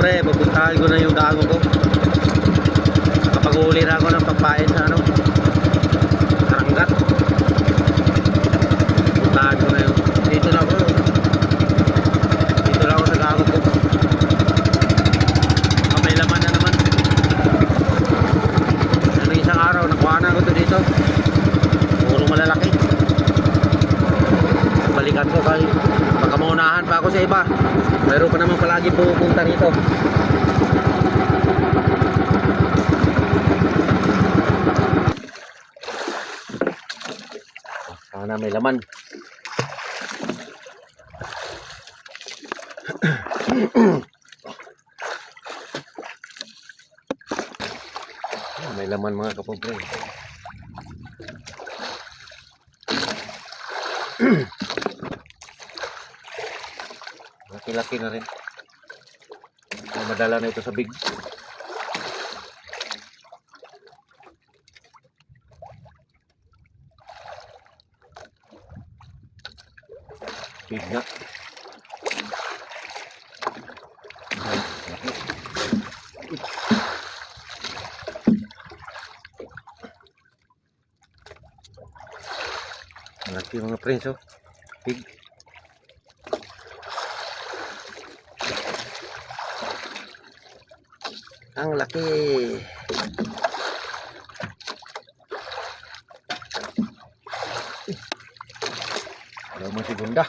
kapobre, pupuntahan ko na yung gago ko. Nakapag-uli na ako ng pagpain sa ano, karanggat. Puntahan ko na yung dito na ako sa gago ko. May laman na naman. Ano, isang araw nakuha na ko to dito, puro malalaki. Balikan ko kay baka maunahan pa ako sa iba, pero pa naman palagi pupunta rito. Sana may laman. May laman mga kapobre. Laki-laki na rin. Madala na ito sa big. Big na. Laki mga prince, oh. Big. Ang laki. Ada mo si Bunda.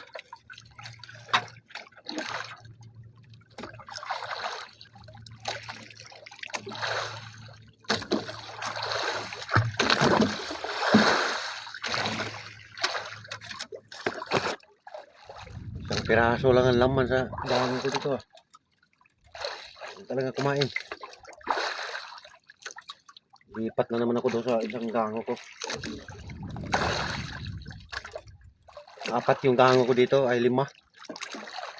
Isang piraso lang ang laman sa dahon ko dito, ah. Talaga kumain. Lipat na naman ako doon sa isang gango ko. Apat yung gango ko dito, ay 5.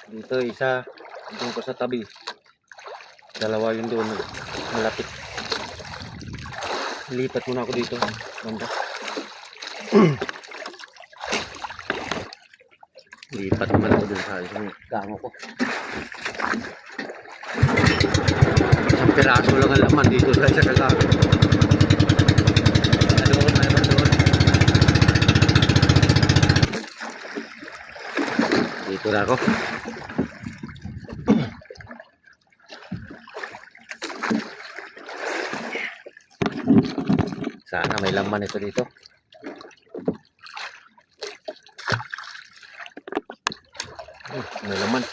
Dito isa, doon ko sa tabi. Dalawa yung doon, malapit. Lipat muna ako dito, banda. Lipat naman ako doon sa isang gango ko. Isang piraso lang ang laman dito sa isang gango. Dito na ako. Sana may laman ito dito. May laman.